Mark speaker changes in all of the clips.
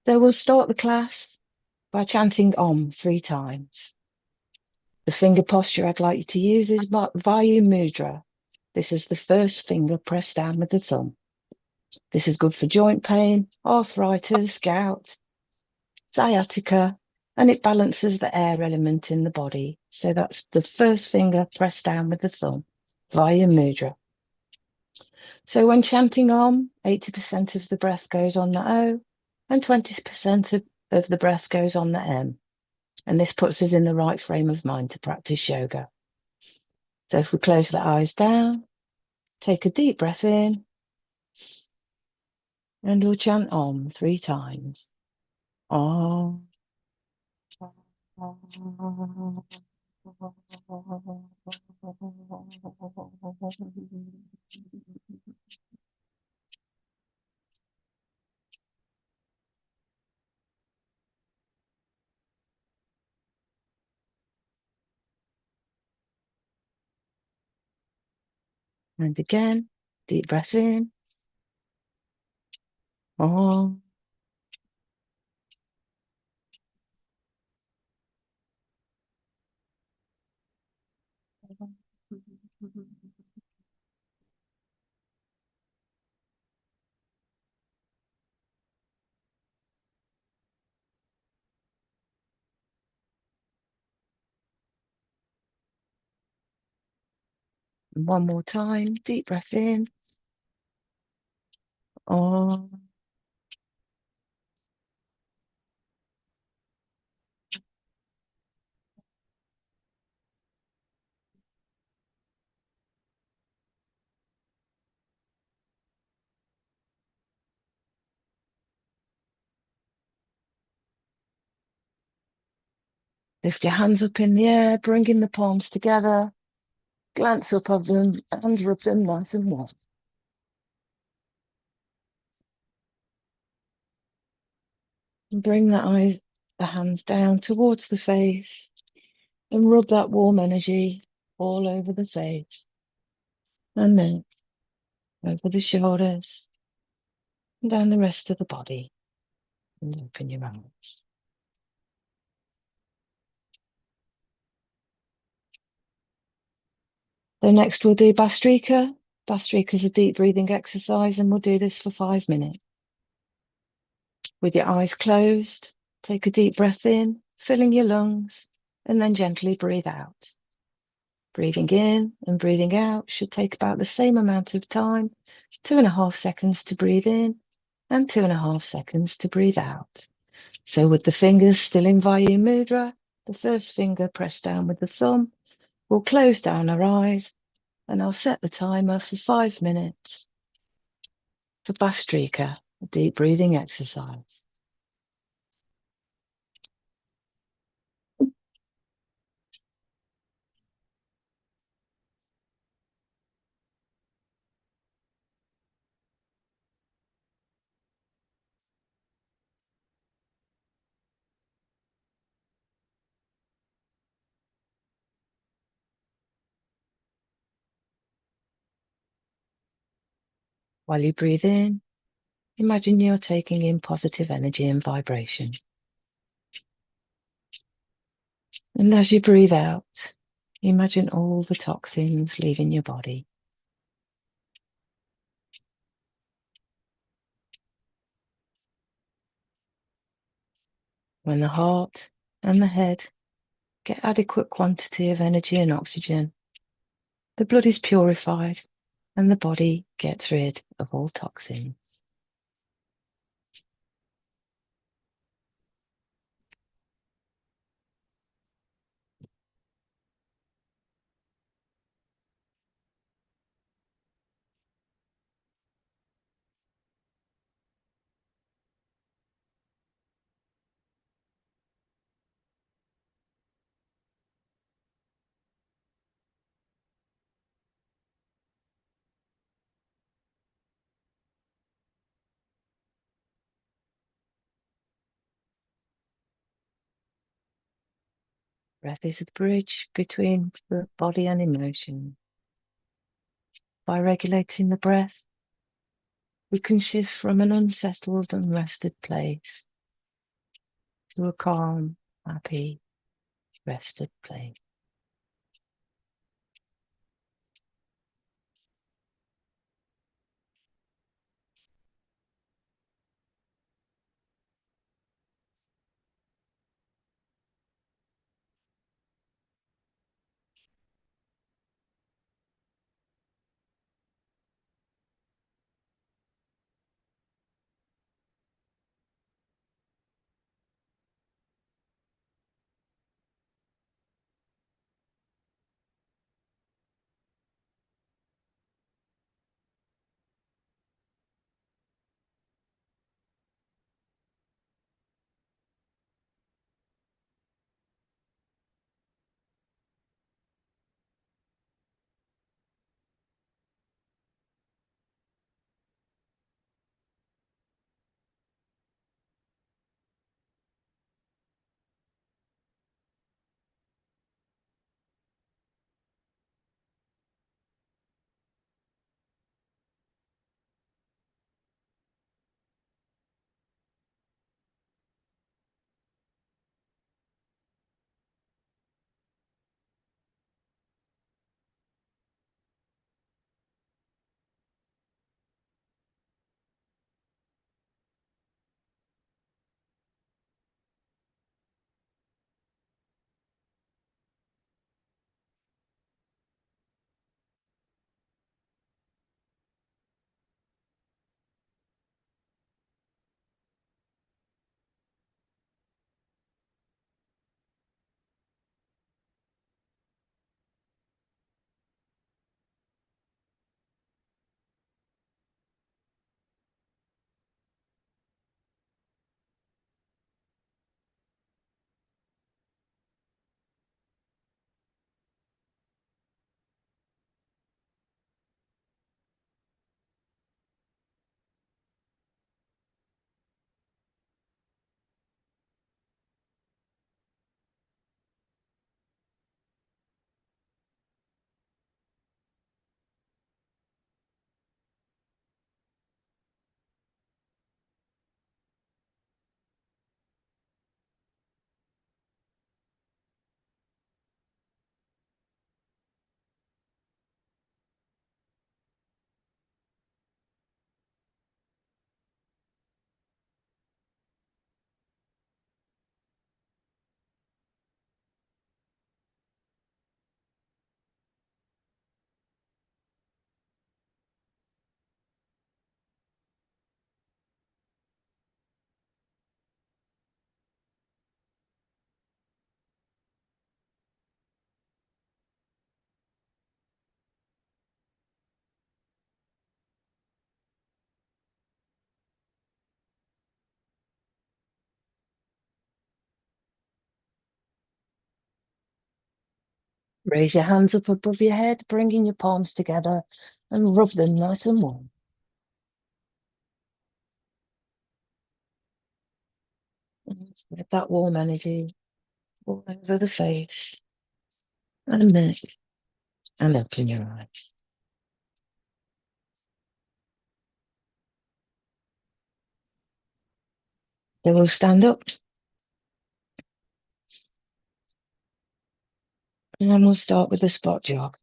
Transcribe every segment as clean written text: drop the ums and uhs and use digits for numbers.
Speaker 1: So we'll start the class by chanting Om 3 times. The finger posture I'd like you to use is Vayu Mudra. This is the first finger pressed down with the thumb. This is good for joint pain, arthritis, gout, sciatica, and it balances the air element in the body. So that's the first finger pressed down with the thumb, Vayu Mudra. So when chanting Om, 80% of the breath goes on the O and 20% of the breath goes on the M. And this puts us in the right frame of mind to practice yoga. So if we close the eyes down, take a deep breath in, and we'll chant Om 3 times. Om. And again, deep breath in. Om. And one more time, deep breath in. Om. Lift your hands up in the air, bringing the palms together. Glance up of them and rub them nice and warm. And bring the hands down towards the face and rub that warm energy all over the face and then over the shoulders and down the rest of the body. And open your eyes. So next we'll do Bastrika. Bastrika is a deep breathing exercise, and we'll do this for 5 minutes. With your eyes closed, take a deep breath in, filling your lungs, and then gently breathe out. Breathing in and breathing out should take about the same amount of time, 2.5 seconds to breathe in and 2.5 seconds to breathe out. So with the fingers still in Vayu Mudra, the first finger pressed down with the thumb, we'll close down our eyes and I'll set the timer for 5 minutes for Bastrika, a deep breathing exercise. While you breathe in, imagine you're taking in positive energy and vibration. And as you breathe out, imagine all the toxins leaving your body. When the heart and the head get adequate quantity of energy and oxygen, the blood is purified and the body gets rid of all toxins. Breath is a bridge between the body and emotion. By regulating the breath, we can shift from an unsettled, unrested place to a calm, happy, rested place. Raise your hands up above your head, bringing your palms together and rub them nice and warm. And spread that warm energy all over the face and neck and open your eyes. So we'll stand up and then we'll start with the spot jog,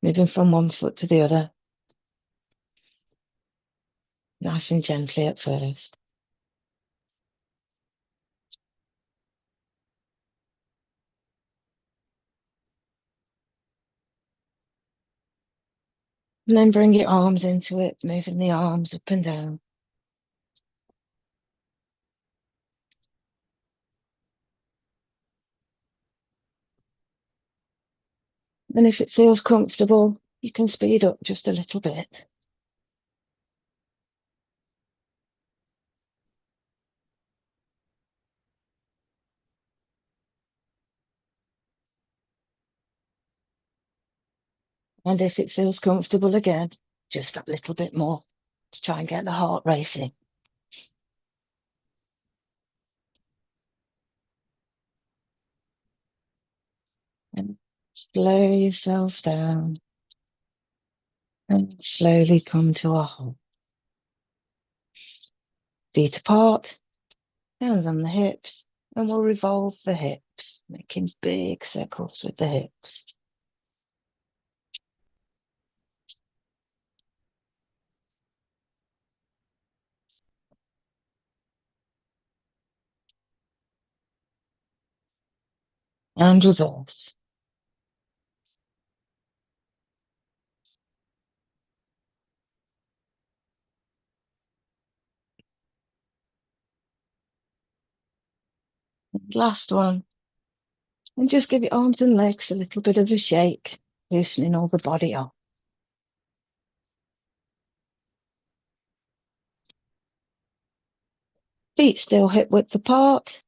Speaker 1: moving from one foot to the other, nice and gently at first. And then bring your arms into it, moving the arms up and down. And if it feels comfortable, you can speed up just a little bit. And if it feels comfortable again, just a little bit more to try and get the heart racing. And slow yourself down and slowly come to a halt. Feet apart Hands on the hips, and we'll revolve the hips, making big circles with the hips. And reverse. And last one. And just give your arms and legs a little bit of a shake, loosening all the body up. Feet still hip width apart,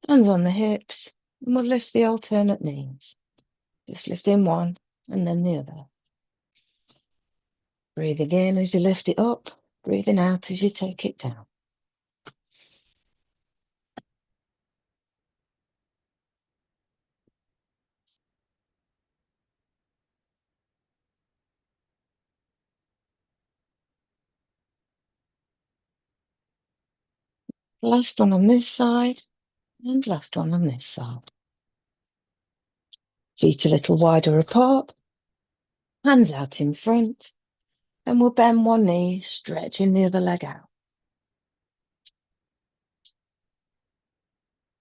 Speaker 1: hands on the hips, and we'll lift the alternate knees. Just lift in one and then the other. Breathing in as you lift it up, breathing out as you take it down. Last one on this side, and last one on this side. Feet a little wider apart, hands out in front, and we'll bend one knee, stretching the other leg out.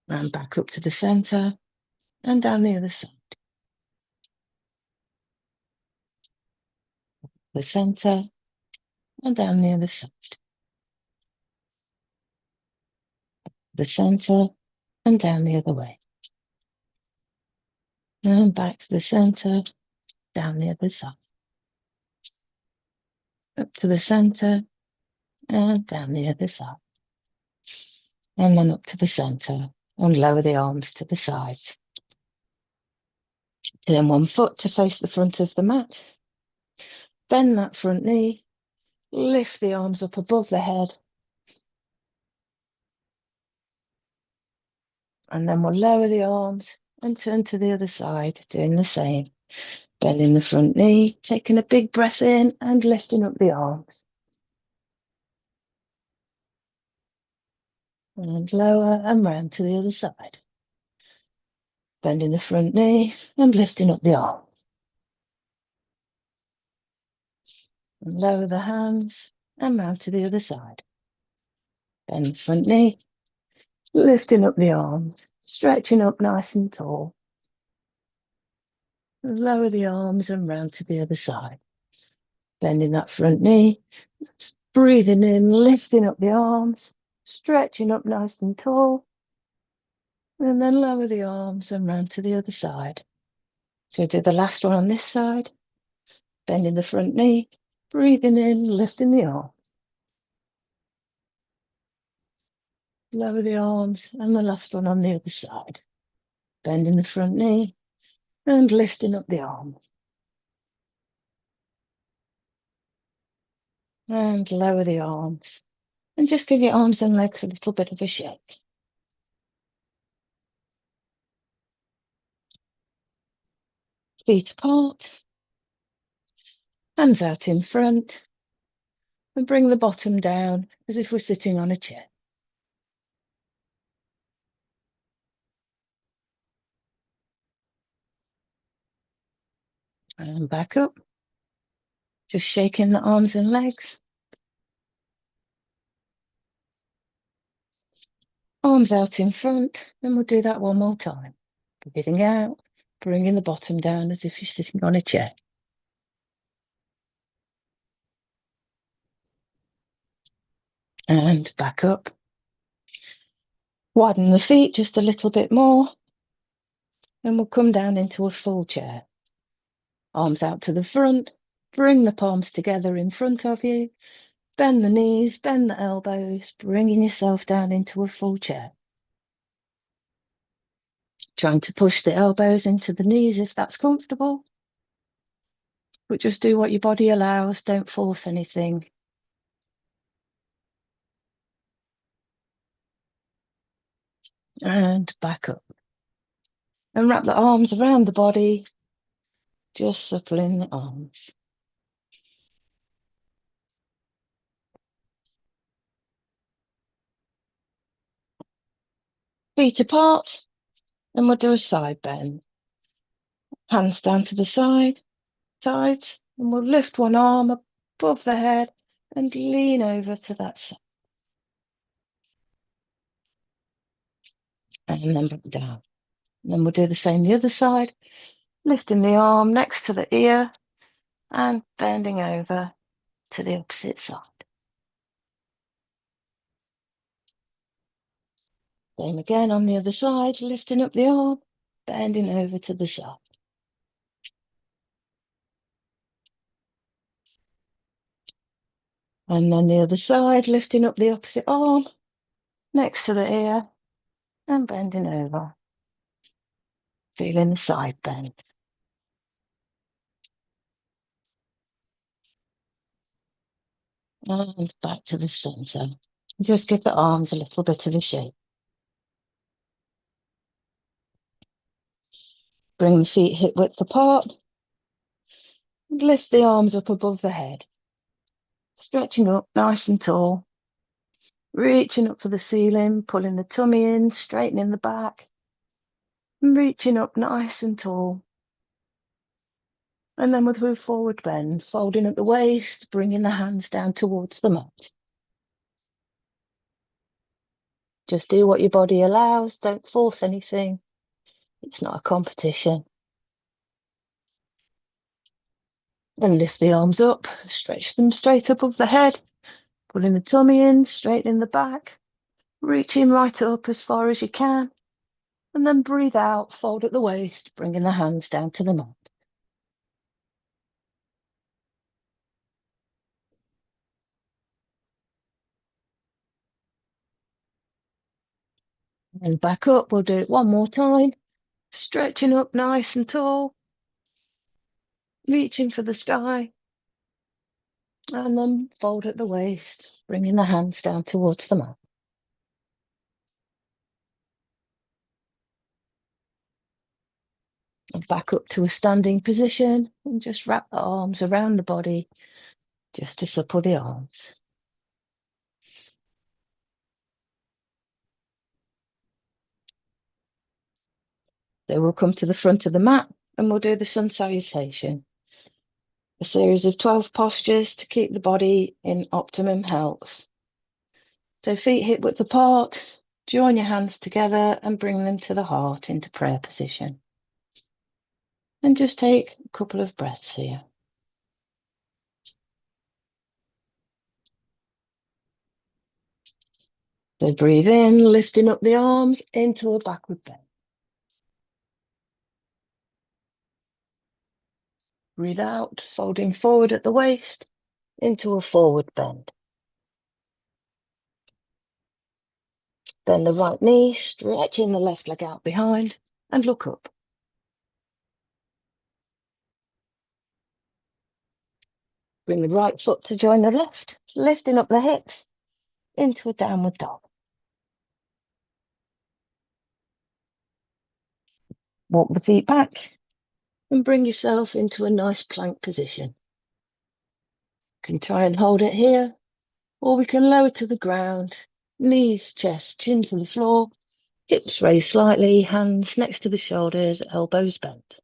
Speaker 1: And back up to the center, and down the other side. The center, and down the other side. The center, and down the other way. And back to the center, down the other side. Up to the center, and down the other side. And then up to the center, and lower the arms to the sides. Turn one foot to face the front of the mat. Bend that front knee, lift the arms up above the head. And then we'll lower the arms and turn to the other side, doing the same. Bending the front knee, taking a big breath in and lifting up the arms. And lower and round to the other side. Bending the front knee and lifting up the arms. And lower the hands and round to the other side. Bend the front knee, lifting up the arms, stretching up nice and tall. And lower the arms and round to the other side. Bending that front knee, breathing in, lifting up the arms, stretching up nice and tall. And then lower the arms and round to the other side. So do the last one on this side. Bending the front knee, breathing in, lifting the arm. Lower the arms, and the last one on the other side. Bending the front knee, and lifting up the arms. And lower the arms. And just give your arms and legs a little bit of a shake. Feet apart. Hands out in front. And bring the bottom down as if we're sitting on a chair. And back up. Just shaking the arms and legs. Arms out in front, and we'll do that one more time. Breathing out, bringing the bottom down as if you're sitting on a chair. And back up. Widen the feet just a little bit more, and we'll come down into a full chair. Arms out to the front, bring the palms together in front of you, bend the knees, bend the elbows, bringing yourself down into a full chair. Trying to push the elbows into the knees if that's comfortable, but just do what your body allows, don't force anything. And back up. And wrap the arms around the body, just suppling the arms. feet apart, and we'll do a side bend. Hands down to the sides, and we'll lift one arm above the head and lean over to that side. And then back down. And then we'll do the same the other side, lifting the arm next to the ear and bending over to the opposite side. Same again on the other side, lifting up the arm, bending over to the side. And then the other side, lifting up the opposite arm, next to the ear, and bending over. Feeling the side bend. And back to the center. Just give the arms a little bit of a shake. Bring the feet hip width apart. And lift the arms up above the head. Stretching up nice and tall. Reaching up for the ceiling, pulling the tummy in, straightening the back. And reaching up nice and tall. And then we'll do a forward bend, folding at the waist, bringing the hands down towards the mat. Just do what your body allows. Don't force anything. It's not a competition. Then lift the arms up, stretch them straight above the head, pulling the tummy in, straightening the back, reaching right up as far as you can, and then breathe out, fold at the waist, bringing the hands down to the mat. And back up, we'll do it one more time, stretching up nice and tall, reaching for the sky, and then fold at the waist, bringing the hands down towards the mat. And back up to a standing position, and just wrap the arms around the body, just to supple the arms. So we'll come to the front of the mat and we'll do the sun salutation. A series of 12 postures to keep the body in optimum health. So feet hip width apart, join your hands together and bring them to the heart into prayer position. And just take a couple of breaths here. So breathe in, lifting up the arms into a backward bend. Breathe out, folding forward at the waist into a forward bend. Bend the right knee, stretching the left leg out behind and look up. Bring the right foot to join the left, lifting up the hips into a downward dog. Walk the feet back and bring yourself into a nice plank position. You can try and hold it here, or we can lower to the ground, knees, chest, chin to the floor, hips raised slightly, hands next to the shoulders, elbows bent.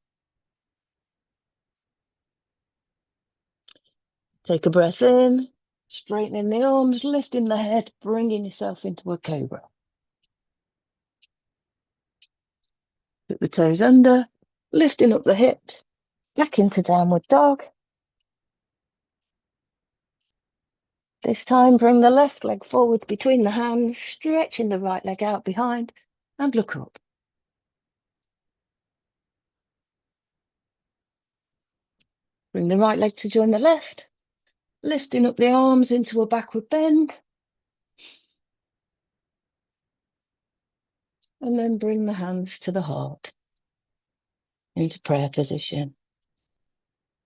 Speaker 1: Take a breath in, straightening the arms, lifting the head, bringing yourself into a cobra. Put the toes under, lifting up the hips, back into downward dog. This time, bring the left leg forward between the hands, stretching the right leg out behind, and look up. Bring the right leg to join the left, lifting up the arms into a backward bend. And then bring the hands to the heart into prayer position.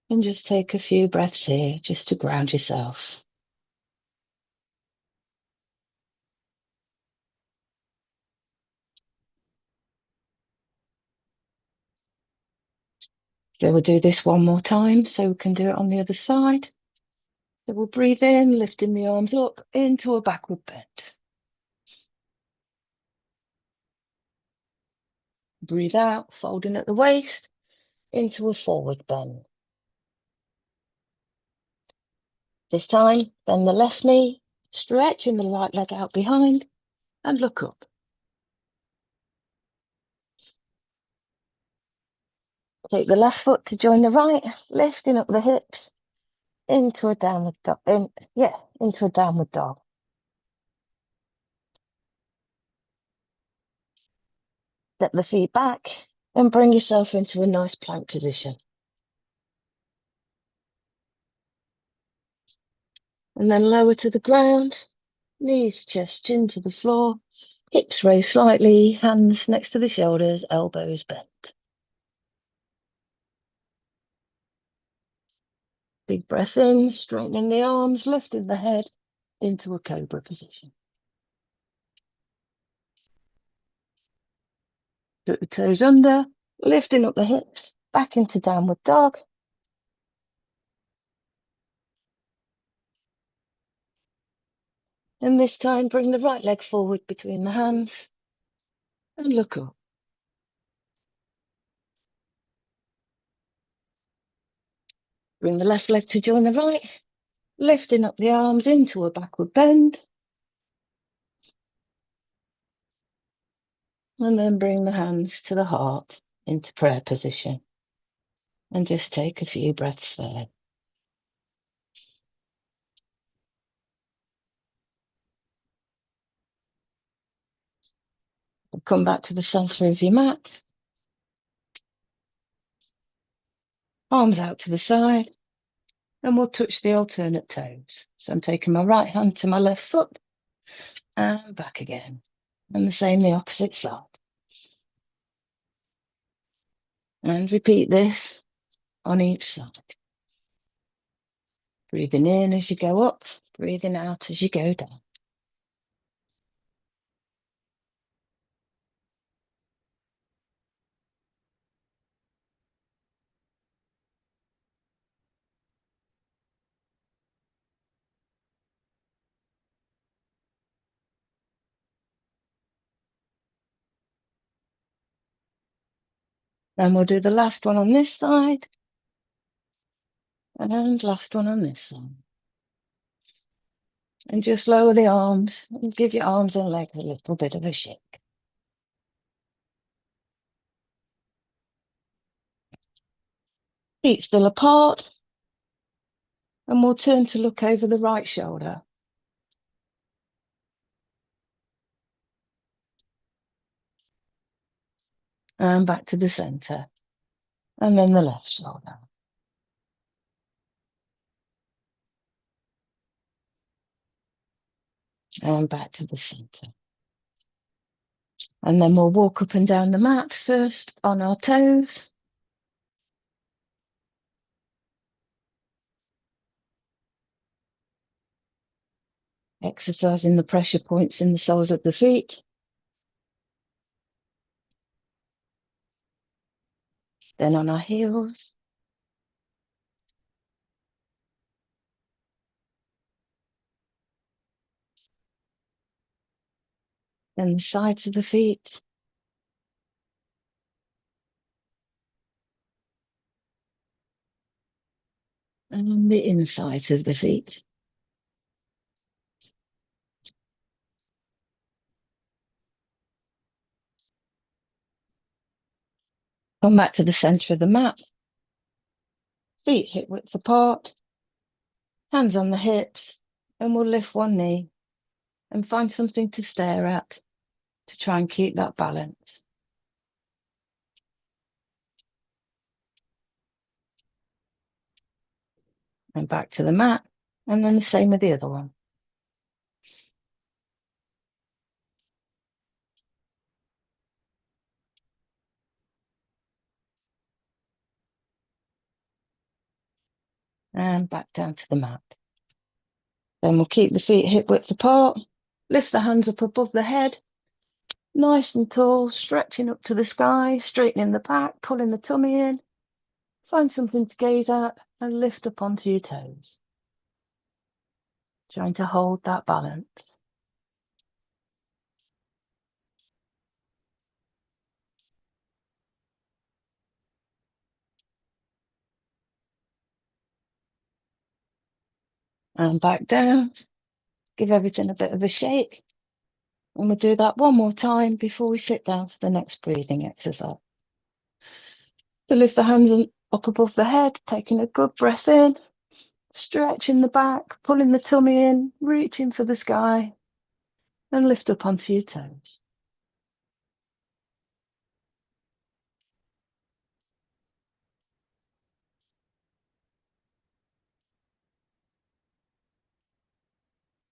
Speaker 1: And just take a few breaths here just to ground yourself. So we'll do this one more time so we can do it on the other side. So we'll breathe in, lifting the arms up into a backward bend. Breathe out, folding at the waist into a forward bend. This time, bend the left knee, stretching the right leg out behind, and look up. Take the left foot to join the right, lifting up the hips into a downward dog. Into a downward dog. Step the feet back and bring yourself into a nice plank position. And then lower to the ground, knees, chest, chin to the floor, hips raised slightly, hands next to the shoulders, elbows bent. Big breath in, straightening the arms, lifting the head into a cobra position. Put the toes under, lifting up the hips, back into downward dog. And this time, bring the right leg forward between the hands and look up. Bring the left leg to join the right, lifting up the arms into a backward bend. And then bring the hands to the heart into prayer position. And just take a few breaths there. Come back to the center of your mat. Arms out to the side. And we'll touch the alternate toes. So I'm taking my right hand to my left foot and back again. And the same the opposite side. And repeat this on each side. Breathing in as you go up, breathing out as you go down. And we'll do the last one on this side. And last one on this side. And just lower the arms and give your arms and legs a little bit of a shake. Feet still apart. And we'll turn to look over the right shoulder. And back to the center. And then the left shoulder. And back to the center. And then we'll walk up and down the mat, first on our toes. Exercising the pressure points in the soles of the feet. Then on our heels. Then the sides of the feet. And the insides of the feet. Come back to the center of the mat. Feet hip width apart. Hands on the hips. And we'll lift one knee and find something to stare at to try and keep that balance. And back to the mat. And then the same with the other one. And back down to the mat. Then we'll keep the feet hip width apart. Lift the hands up above the head. Nice and tall, stretching up to the sky, straightening the back, pulling the tummy in. Find something to gaze at and lift up onto your toes. Trying to hold that balance. And back down. Give everything a bit of a shake. And we'll do that one more time before we sit down for the next breathing exercise. So lift the hands up above the head, taking a good breath in, stretching the back, pulling the tummy in, reaching for the sky, and lift up onto your toes.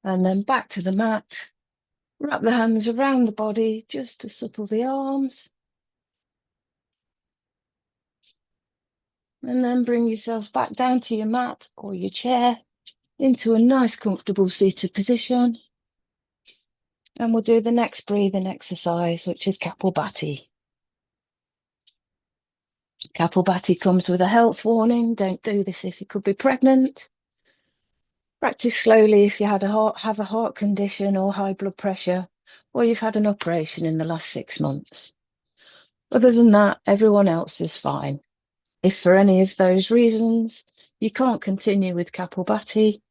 Speaker 1: And then back to the mat. Wrap the hands around the body just to supple the arms. And then bring yourself back down to your mat or your chair into a nice comfortable seated position. And we'll do the next breathing exercise, which is Kapalbhati. Kapalbhati comes with a health warning. Don't do this if you could be pregnant. Practice slowly if you have a heart condition or high blood pressure, or you've had an operation in the last 6 months. Other than that, everyone else is fine. If for any of those reasons you can't continue with Kapalbhati,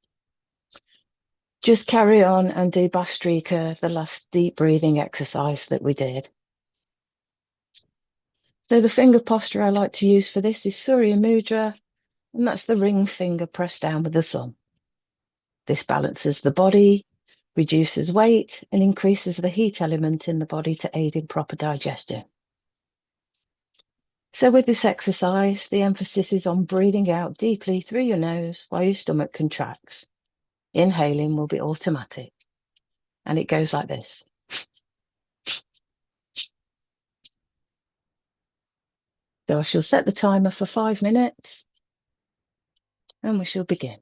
Speaker 1: just carry on and do Bhastrika, the last deep breathing exercise that we did. So the finger posture I like to use for this is Surya Mudra, and that's the ring finger pressed down with the thumb. This balances the body, reduces weight, and increases the heat element in the body to aid in proper digestion. So with this exercise, the emphasis is on breathing out deeply through your nose while your stomach contracts. Inhaling will be automatic, and it goes like this. So I shall set the timer for 5 minutes, and we shall begin.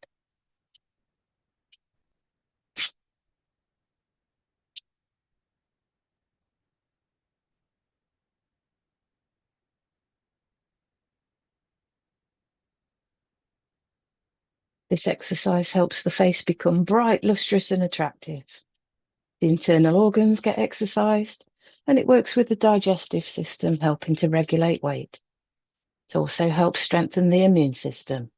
Speaker 1: This exercise helps the face become bright, lustrous, and attractive. The internal organs get exercised, and it works with the digestive system, helping to regulate weight. It also helps strengthen the immune system.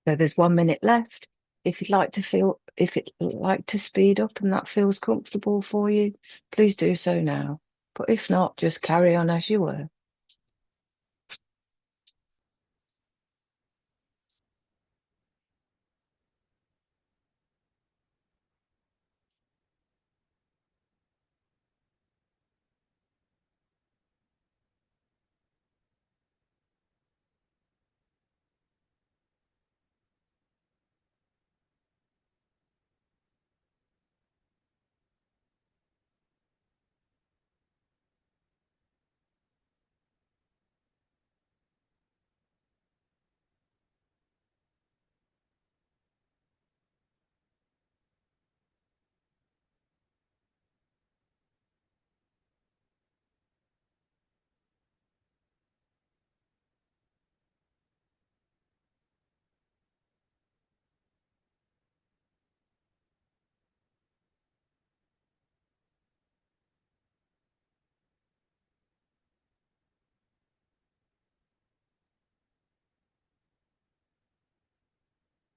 Speaker 1: So there's 1 minute left. If you'd like to speed up and that feels comfortable for you, please do so now. But if not, just carry on as you were.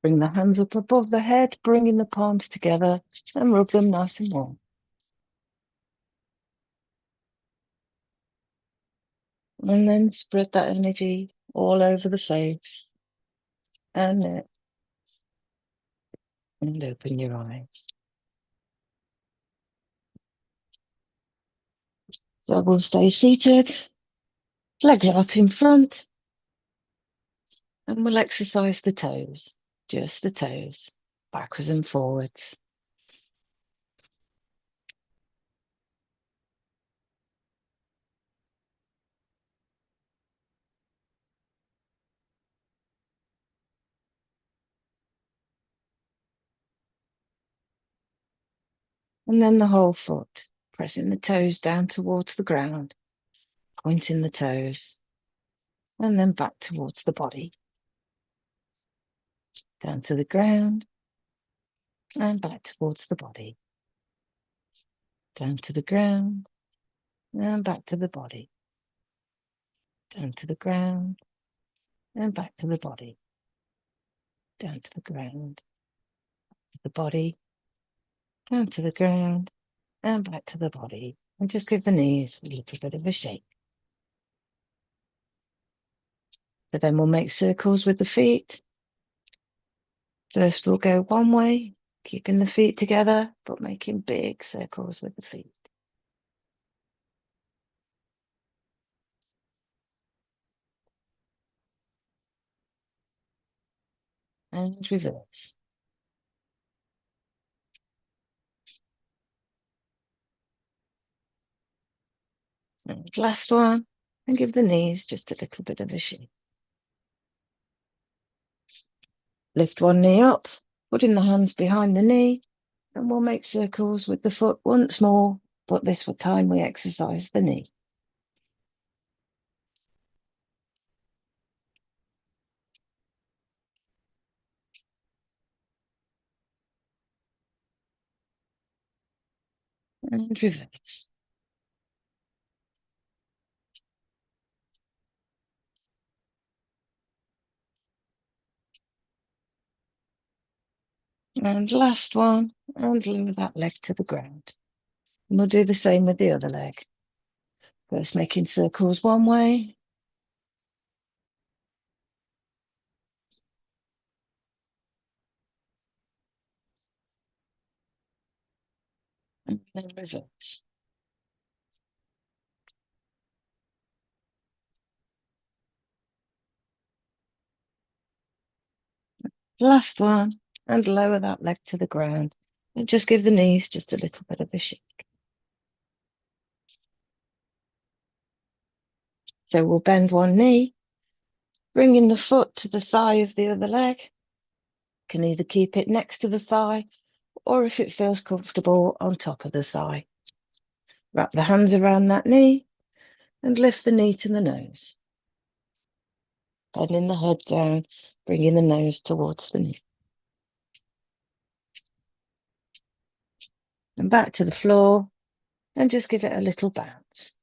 Speaker 1: Bring the hands up above the head, bringing the palms together and rub them nice and warm. And then spread that energy all over the face and neck, and open your eyes. So we'll stay seated, legs out in front, and we'll exercise the toes, just the toes, backwards and forwards. And then the whole foot, pressing the toes down towards the ground, pointing the toes, and then back towards the body, down to the ground, and back towards the body, down to the ground, and back to the body, down to the ground, and back to the body, down to the ground, to the body, down to the ground, and back to the body. And just give the knees a little bit of a shake. So then we'll make circles with the feet. First we'll go one way, keeping the feet together, but making big circles with the feet. And reverse. And last one, and give the knees just a little bit of a shake. Lift one knee up, putting the hands behind the knee, and we'll make circles with the foot once more, but this time we exercise the knee. And reverse. And last one, and lower that leg to the ground. And we'll do the same with the other leg. First making circles one way, and then reverse. Last one, and lower that leg to the ground. And just give the knees just a little bit of a shake. So we'll bend one knee, bringing the foot to the thigh of the other leg. Can either keep it next to the thigh, or if it feels comfortable, on top of the thigh. Wrap the hands around that knee and lift the knee to the nose. Bending the head down, bringing the nose towards the knee. And back to the floor, and just give it a little bounce.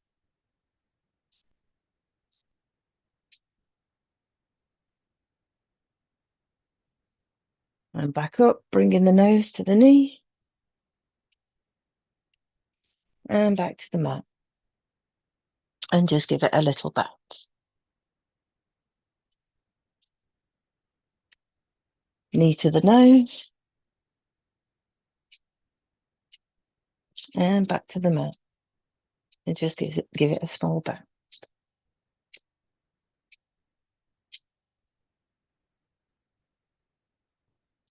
Speaker 1: And back up, bringing the nose to the knee. And back to the mat. And just give it a little bounce. Knee to the nose. And back to the mat. And just give it a small bounce.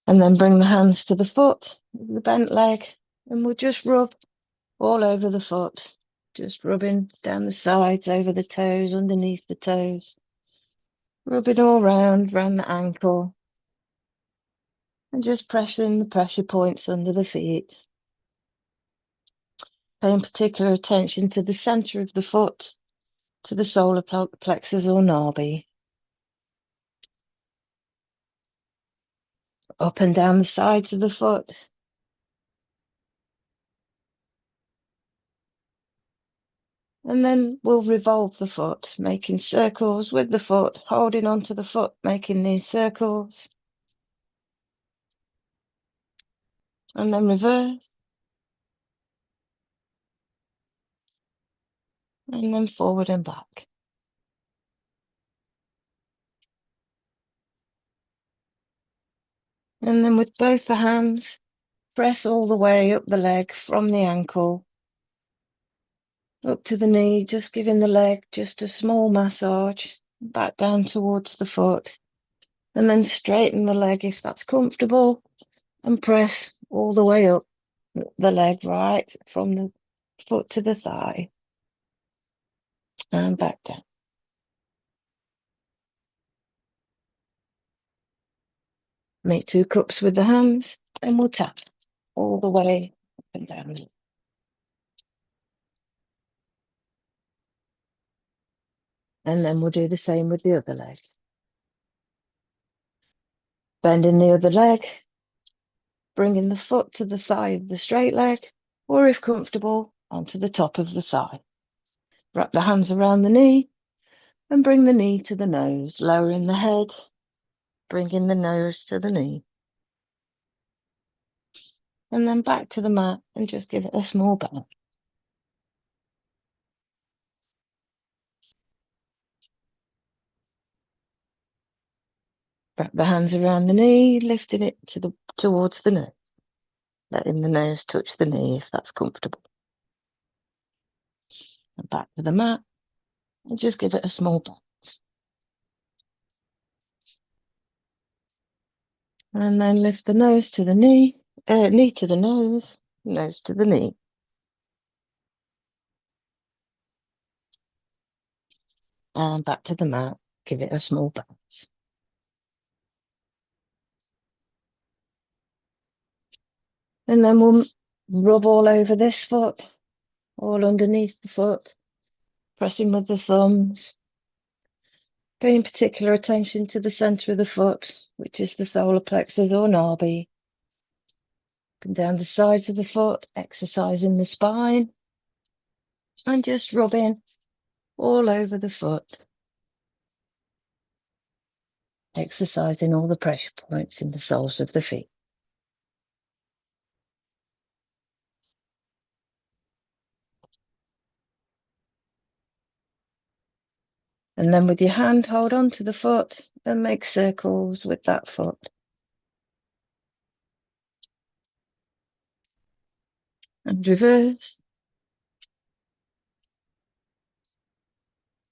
Speaker 1: And then bring the hands to the foot, the bent leg, and we'll just rub all over the foot. Just rubbing down the sides, over the toes, underneath the toes. Rubbing all round the ankle. And just pressing the pressure points under the feet. Paying particular attention to the center of the foot, to the solar plexus or nabi. Up and down the sides of the foot. And then we'll revolve the foot, making circles with the foot, holding onto the foot, making these circles. And then reverse. And then forward and back. And then with both the hands, press all the way up the leg from the ankle up to the knee, just giving the leg just a small massage, back down towards the foot. And then straighten the leg if that's comfortable and press all the way up the leg, right from the foot to the thigh and back down. Make 2 cups with the hands and we'll tap all the way up and down. And then we'll do the same with the other leg. Bending the other leg, bringing the foot to the thigh of the straight leg, or if comfortable, onto the top of the thigh. Wrap the hands around the knee and bring the knee to the nose, lowering the head, bringing the nose to the knee. And then back to the mat and just give it a small bounce. Wrap the hands around the knee, lifting it towards the nose, letting the nose touch the knee if that's comfortable. And back to the mat and just give it a small bounce. And then lift the nose to the knee, knee to the nose to the knee. And back to the mat, give it a small bounce. And then we'll rub all over this foot, all underneath the foot, pressing with the thumbs, paying particular attention to the center of the foot, which is the solar plexus or nabi. Come down the sides of the foot, exercising the spine, and just rubbing all over the foot, exercising all the pressure points in the soles of the feet. And then with your hand, hold on to the foot and make circles with that foot. And reverse.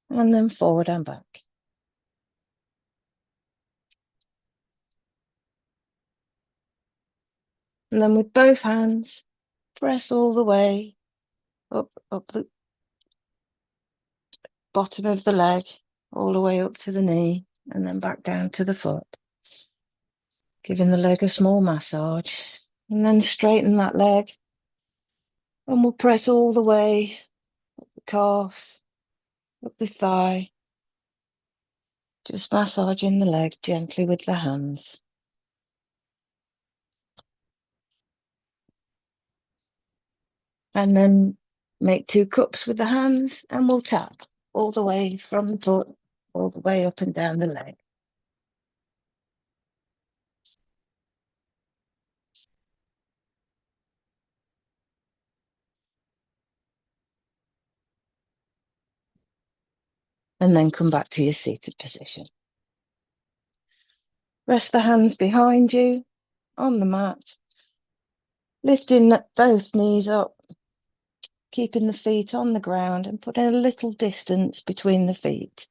Speaker 1: And then forward and back. And then with both hands, press all the way up the bottom of the leg, all the way up to the knee, and then back down to the foot. Giving the leg a small massage, and then straighten that leg. And we'll press all the way up the calf, up the thigh, just massaging the leg gently with the hands. And then make 2 cups with the hands and we'll tap all the way from the foot, all the way up and down the leg. and then come back to your seated position. Rest the hands behind you on the mat, lifting both knees up, keeping the feet on the ground and putting a little distance between the feet.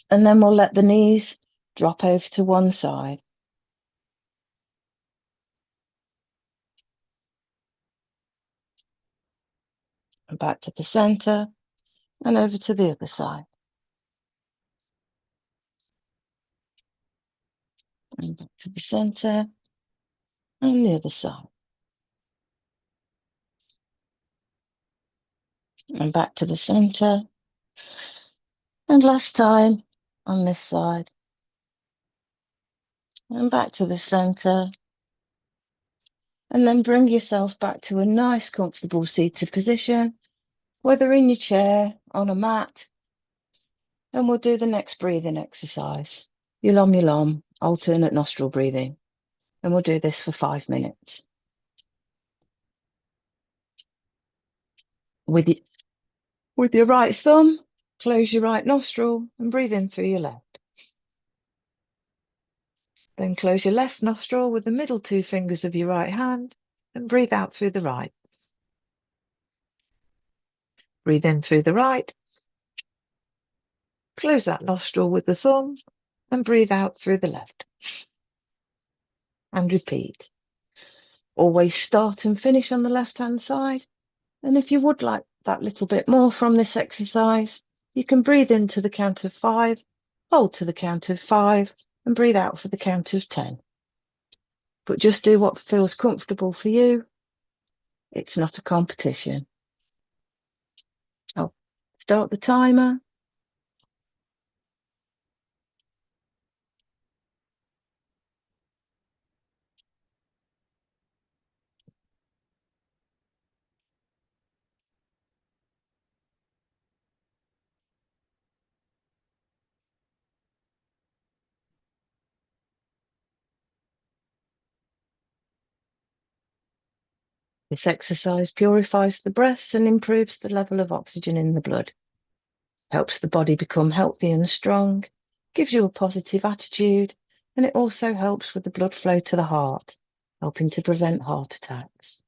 Speaker 1: And then we'll let the knees drop over to one side. And back to the center and over to the other side. And back to the center and the other side. And back to the center. And last time on this side. And back to the center. And then bring yourself back to a nice, comfortable seated position, whether in your chair, on a mat. And we'll do the next breathing exercise. Yulom yulom, alternate nostril breathing. And we'll do this for 5 minutes. With your right thumb, close your right nostril and breathe in through your left. Then close your left nostril with the middle 2 fingers of your right hand and breathe out through the right. Breathe in through the right. Close that nostril with the thumb and breathe out through the left. And repeat. Always start and finish on the left-hand side. And if you would like that little bit more from this exercise, you can breathe in to the count of 5, hold to the count of 5, and breathe out for the count of 10. But just do what feels comfortable for you. It's not a competition. I'll start the timer. This exercise purifies the breaths and improves the level of oxygen in the blood. Helps the body become healthy and strong, gives you a positive attitude, and it also helps with the blood flow to the heart, helping to prevent heart attacks.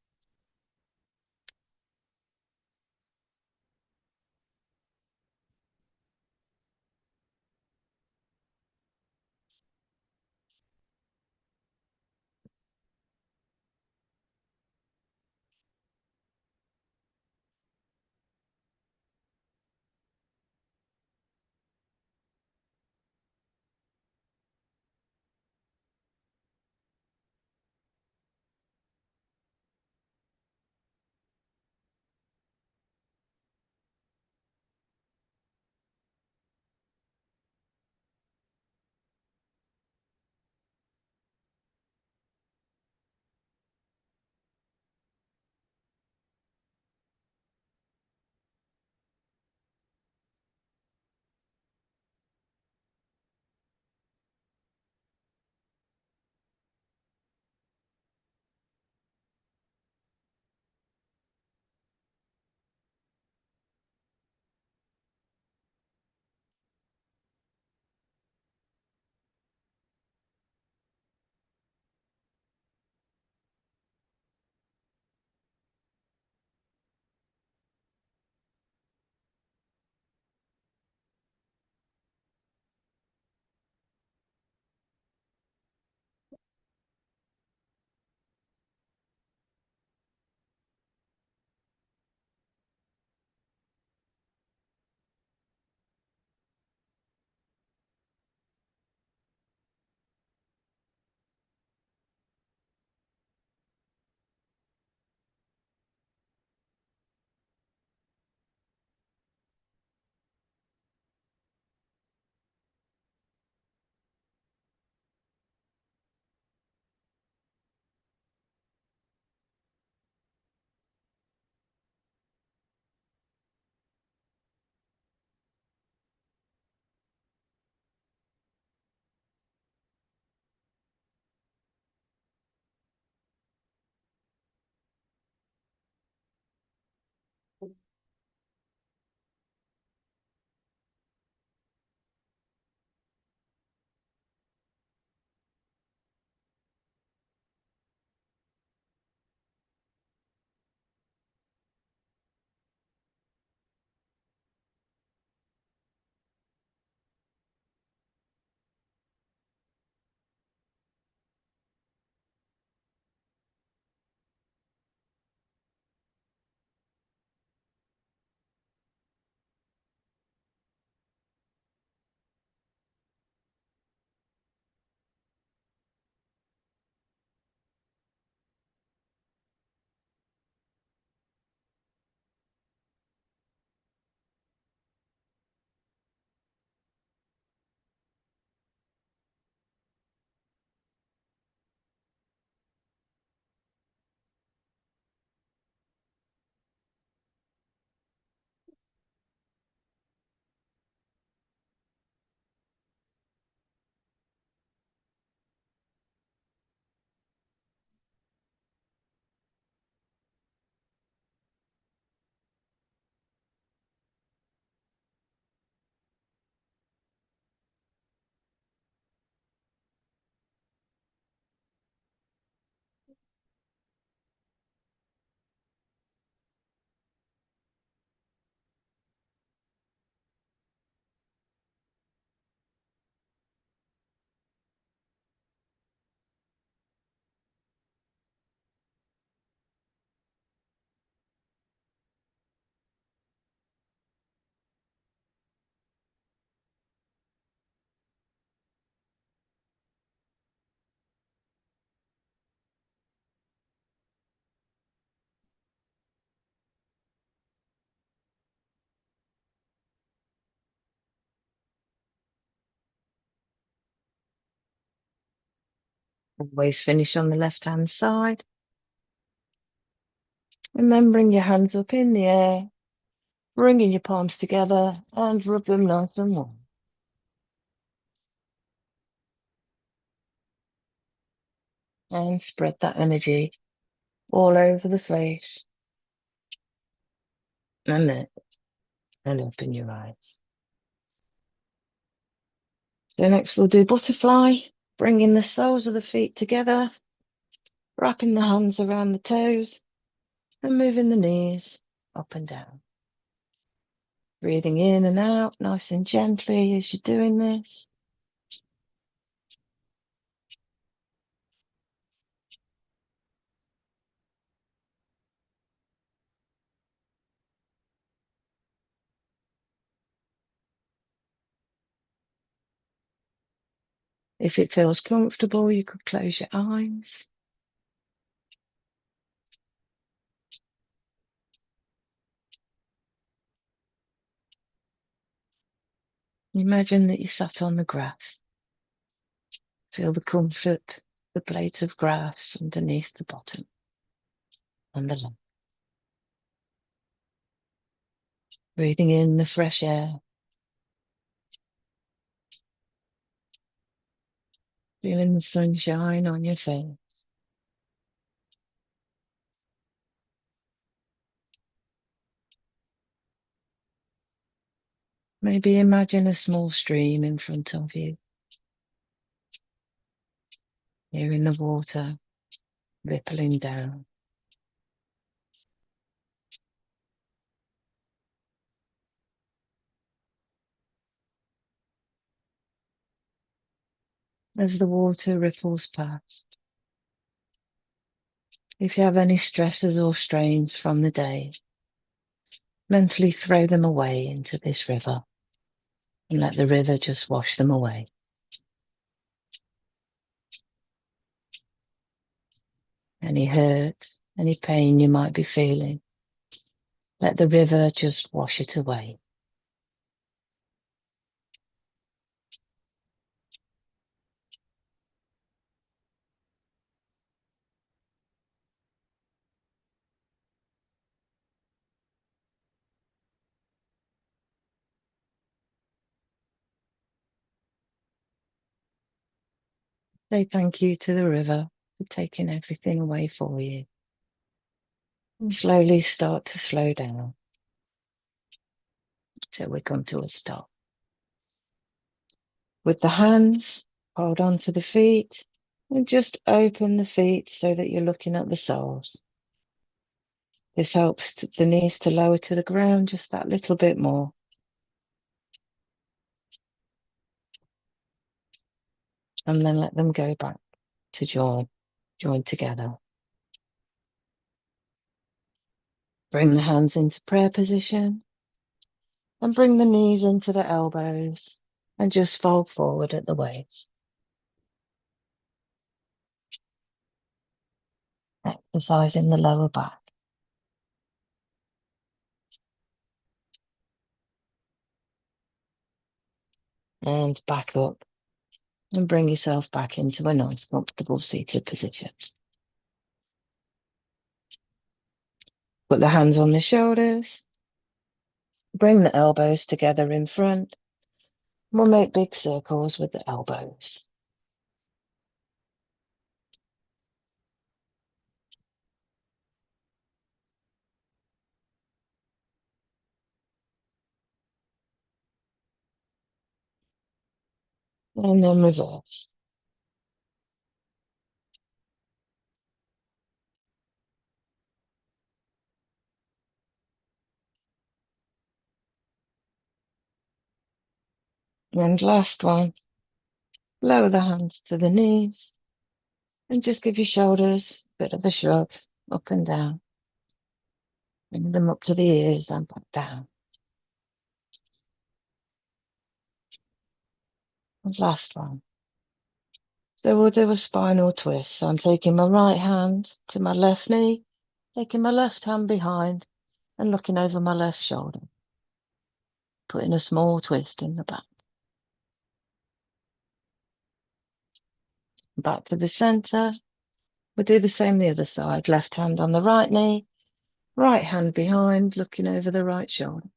Speaker 1: Always finish on the left-hand side. And then bring your hands up in the air, bringing your palms together and rub them nice and warm. And spread that energy all over the face and neck, and open your eyes. So next we'll do butterfly, bringing the soles of the feet together, wrapping the hands around the toes and moving the knees up and down. Breathing in and out nice and gently as you're doing this. If it feels comfortable, you could close your eyes. Imagine that you sat on the grass. Feel the comfort, the blades of grass underneath the bottom and the leg. Breathing in the fresh air. Feeling the sunshine on your face. Maybe imagine a small stream in front of you. Hearing the water rippling down. As the water ripples past. If you have any stresses or strains from the day, mentally throw them away into this river and let the river just wash them away. Any hurt, any pain you might be feeling, let the river just wash it away. Say thank you to the river for taking everything away for you. And slowly start to slow down till we come to a stop. With the hands, hold on to the feet and just open the feet so that you're looking at the soles. This helps the knees to lower to the ground just that little bit more. And then let them go back to join together. Bring the hands into prayer position and bring the knees into the elbows and just fold forward at the waist. Exercising the lower back. And back up and bring yourself back into a nice comfortable seated position. Put the hands on the shoulders. Bring the elbows together in front. We'll make big circles with the elbows. And then reverse. And last one, lower the hands to the knees and just give your shoulders a bit of a shrug up and down. Bring them up to the ears and back down. And last one. So we'll do a spinal twist. So I'm taking my right hand to my left knee, taking my left hand behind and looking over my left shoulder. Putting a small twist in the back. Back to the center. We'll do the same the other side. Left hand on the right knee, right hand behind, looking over the right shoulder.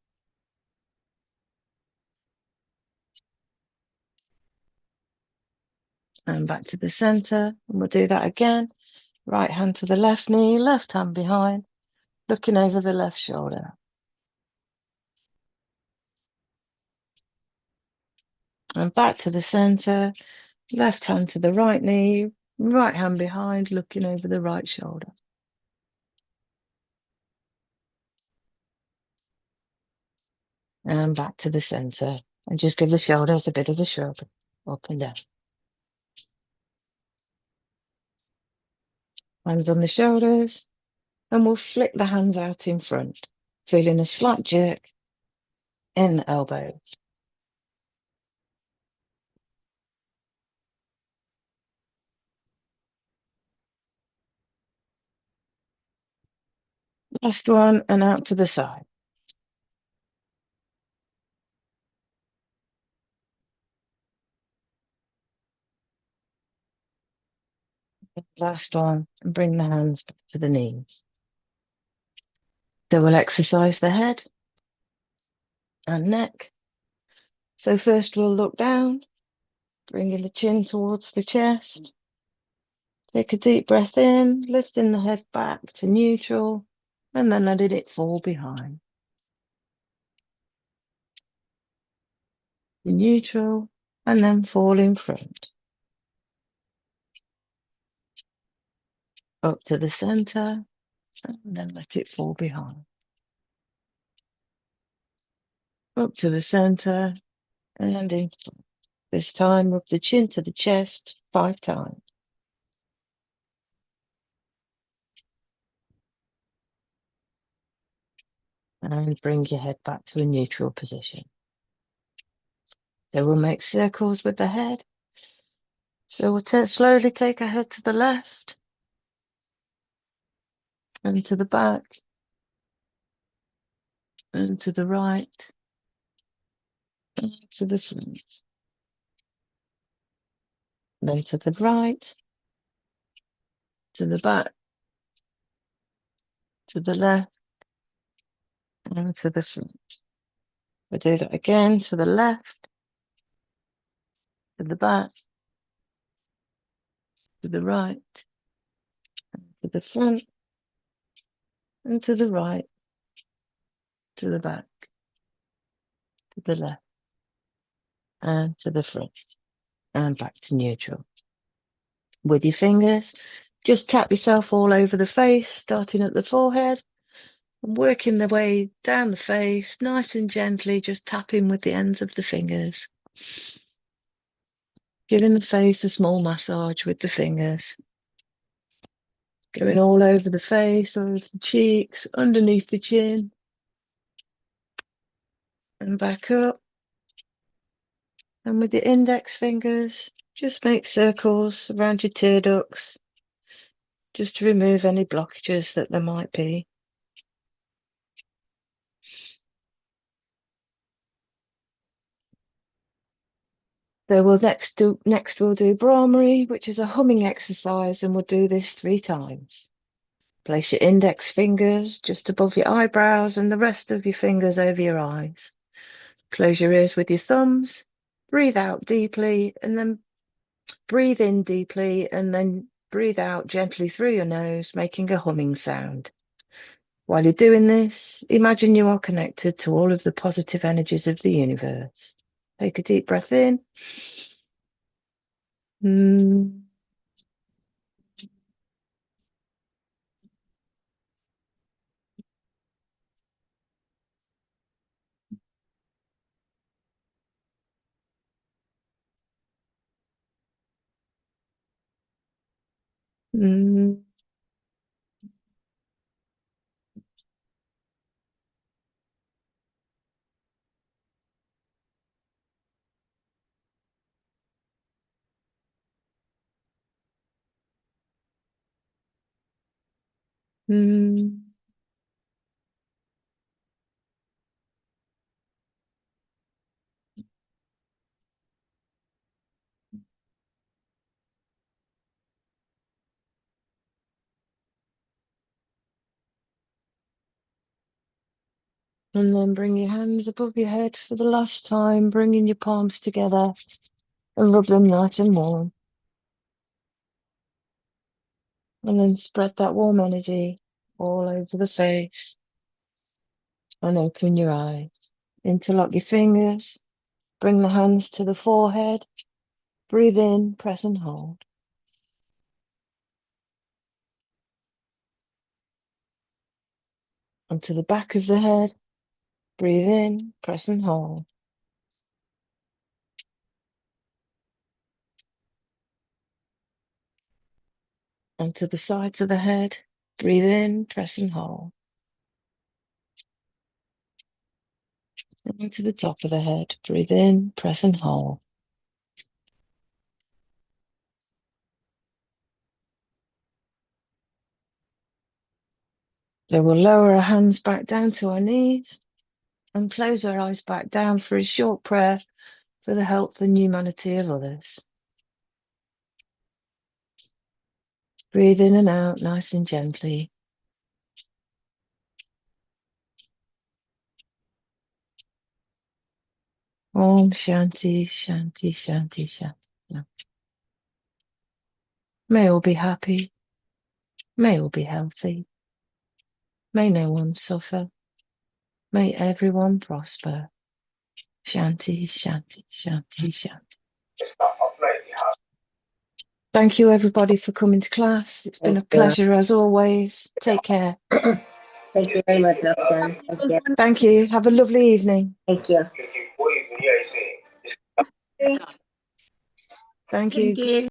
Speaker 1: And back to the center. And we'll do that again. Right hand to the left knee, left hand behind, looking over the left shoulder. And back to the center. Left hand to the right knee, right hand behind, looking over the right shoulder. And back to the center. And just give the shoulders a bit of a shrug, up and down. Hands on the shoulders. And we'll flick the hands out in front, feeling a slight jerk in the elbows. Last one, and out to the side. Last one, and bring the hands back to the knees. So we'll exercise the head and neck. So first we'll look down, bringing the chin towards the chest. Take a deep breath in, lifting the head back to neutral, and then letting it fall behind. Neutral, and then fall in front. Up to the center, and then let it fall behind. Up to the center, and in front. This time, rub the chin to the chest 5 times. And bring your head back to a neutral position. So we'll make circles with the head. So we'll slowly take our head to the left, and to the back, and to the right, and to the front. Then to the right, to the back, to the left, and to the front. We'll do that again, to the left, to the back, to the right, to the front, and to the right, to the back, to the left, and to the front, and back to neutral. With your fingers, just tap yourself all over the face, starting at the forehead, and working their way down the face, nice and gently, just tapping with the ends of the fingers. Giving the face a small massage with the fingers. Going all over the face, over the cheeks, underneath the chin, and back up. And with your index fingers, just make circles around your tear ducts, just to remove any blockages that there might be. So next we'll do Brahmari, which is a humming exercise, and we'll do this 3 times. Place your index fingers just above your eyebrows and the rest of your fingers over your eyes. Close your ears with your thumbs. Breathe out deeply, and then breathe in deeply, and then breathe out gently through your nose, making a humming sound. While you're doing this, imagine you are connected to all of the positive energies of the universe. Take a deep breath in. Mm. Mm. Mm. And then bring your hands above your head for the last time, bringing your palms together and rub them nice and warm. And then spread that warm energy all over the face. And open your eyes. Interlock your fingers. Bring the hands to the forehead. Breathe in, press and hold. Onto the back of the head. Breathe in, press and hold. Onto the sides of the head. Breathe in, press and hold. And onto the top of the head. Breathe in, press and hold. So we'll lower our hands back down to our knees and close our eyes back down for a short prayer for the health and humanity of others. Breathe in and out nice and gently. Om Shanti, Shanti, Shanti, Shanti. May all be happy. May all be healthy. May no one suffer. May everyone prosper. Shanti, Shanti, Shanti, Shanti. Thank you, everybody, for coming to class. It's been a pleasure, as always. Take care.
Speaker 2: Thank you very much, Roxan. Thank you.
Speaker 1: Thank you. Have a lovely evening.
Speaker 2: Thank you.
Speaker 1: Thank you.